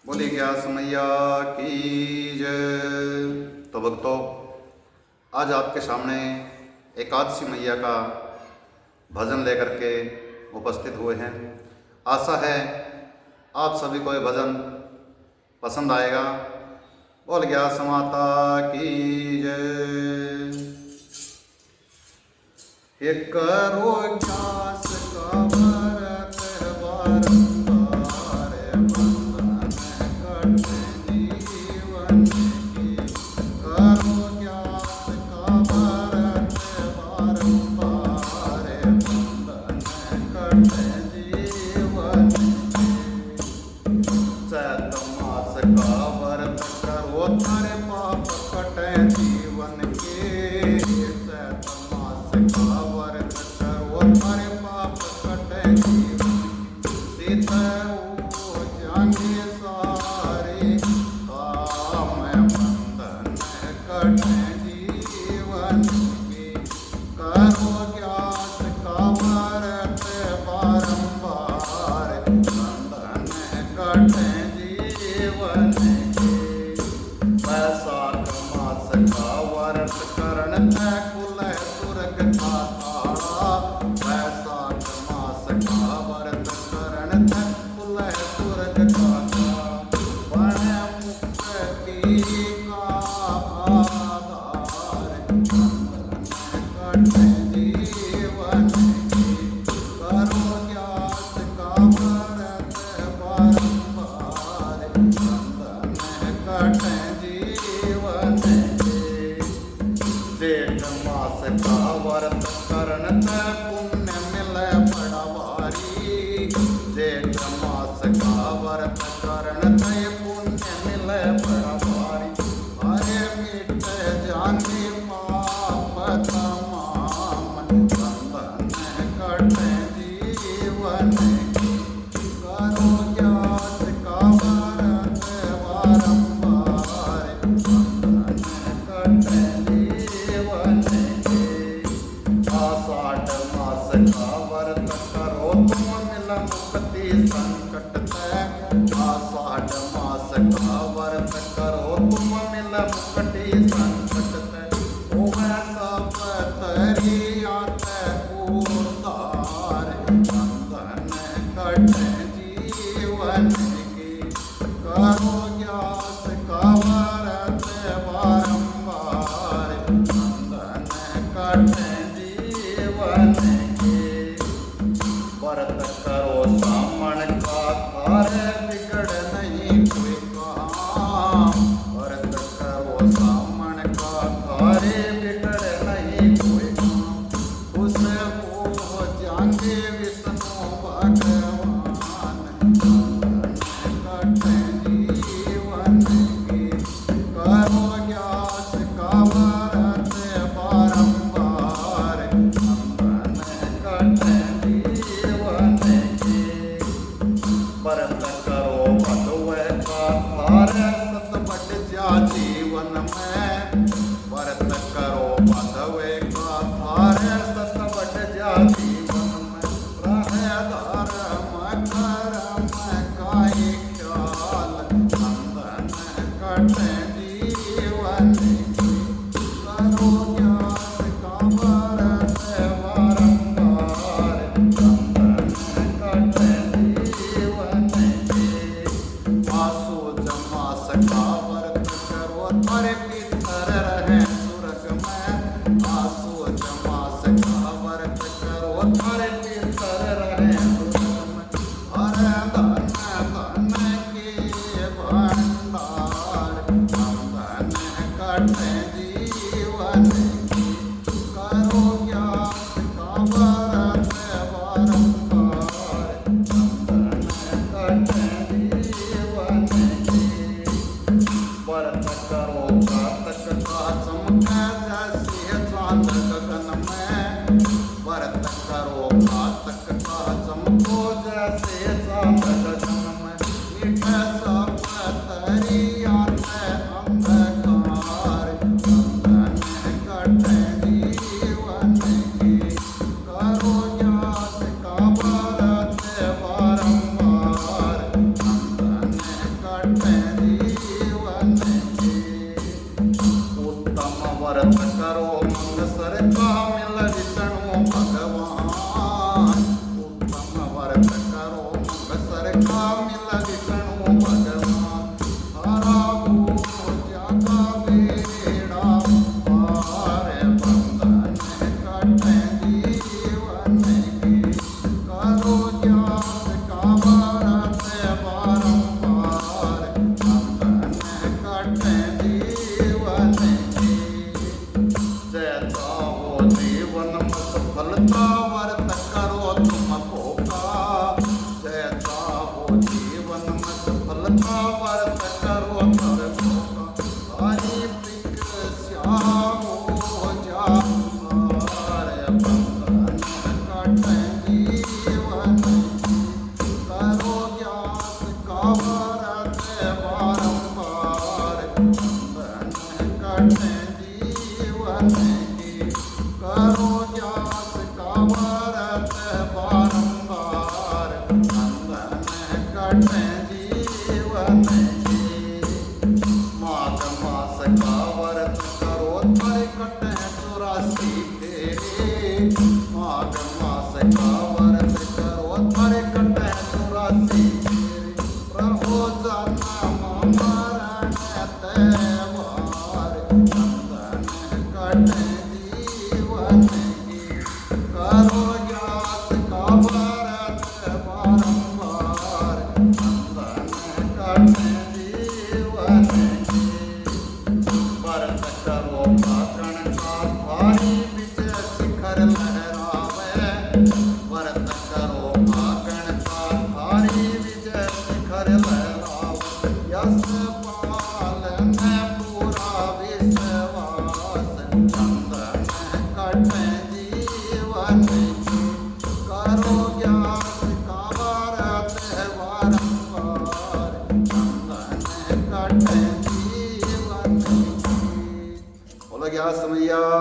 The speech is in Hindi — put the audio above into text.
बोली गया समैया की जय। तो भक्तों, आज आपके सामने एकादशी मैया का भजन लेकर के उपस्थित हुए हैं। आशा है आप सभी को ये भजन पसंद आएगा। बोल गया समाता की जय। ये करो ज्ञास का व्रत बारंबार, बंधन कटे जीवन की। करो ज्ञास का व्रत बारंबार, बंधन कटे जीवन की। चैत मास का व्रत करो तारे पाप कटे जीवन के। चैत मास का व्रत करो तारे पाप कटे जीवन के। सीता हो जाएंगे सारे काम, बंधन कटे जीवन के। करो ज्ञास का व्रत बारंबार, बंधन कटे जीवन के। वैशाख मास का व्रत करण है कुल सुरग का तारा। वैशाख मास का व्रत करण है कुल सुरग का तारा। वण मुक्ति का आधार, बंधन कटे जीवन के। करो ज्ञास का व्रत बारंबार, बंधन कटे जीवन के। जेठ मास का व्रत करन ते पुण्य मिले बड़ा भारी। जेठ मास का व्रत करन ते पुण्य मिले बड़ा भारी। अरे मिट जाने पाप तमाम, बंधन कटे जीवन के। करो ज्ञास का व्रत बारंबार, बंधन कटे जीवन के। आषाढ़ मास का व्रत करो तुम मिल मुक्ति संकट से। आषाढ़ मास का व्रत करो तुम मिल मुक्ति संकट से। ओ सब तरिया ते उतार, बंधन कटे जीवन के। करो ज्ञास का व्रत बारंबार, बंधन कटे जीवन के। व्रत करो सामन का कार्य बिगड़ नहीं कोई काम। व्रत करो सामन का कार्य बिगड़ नहीं कोई काम। खुश हो जाएंगे विष्णु भगवान, बंधन कटे जीवन के। करो ज्ञास का व्रत बारंबार, बंधन कटे जीवन के। व्रत करो भगवे का कार्य सत बढ़ जा जीवन में। व्रत करो भगवे का कार्य सत बढ़ जा जीवन में। रहे धर्म कर्म का एक ख्याल, बंधन कटे जीवन के। करो ज्ञास का व्रत बारंबार, बंधन कटे जीवन के। आसो मास का व्रत करो तारे पितर रहे सुरग में। आसो मास का व्रत करो तारे पितर रहे सुरग में। अरे धन धन के भंडार, बंधन कटे जीवन के। करो ज्ञास का व्रत बारंबार, बंधन कटे जीवन के। व्रत करो घातक का चमके जैसे चांद गगन में। व्रत करो घातक का चमको जैसे चांद गगन का मिल विष्णु भगवान हरा हो जागा बेड़ा पार बंधन कटे जीवन के करो ज्ञात का भरत बारंबार बंधन कटे जीवन के जैसा हो जीवन में सफलता वर्त करो तुमको का जैसा हो जीवन में सफलता वर्त करो तुमको का हरि प्रिय श्याम हो जा हमारे बंधन कटे जीवन करो ज्ञात का भरत बारंबार बंधन कटे जीवन करो ज्ञात का भरत बारंबार बंधन कटे जीवन माघ मास का व्रत करो तर कटे 84 फेरे माघ मास का व्रत करो तर कटे 84 फेरे प्रभु जन्म मरण त्योहार बंधन कटे जीवन करो ज्ञात का भरत बारंबार बंधन कटे जीवन भरत करो भाषण का भारी विजय शिखर लहरावे भरत करो भाषण का भारी विजय शिखर लहरावे यश पालन पूरा विश्वास बंधन कटे जीवन करो ज्ञात का भरत बारंबार बंधन कटे जीवन बोलो ज्ञात समैया।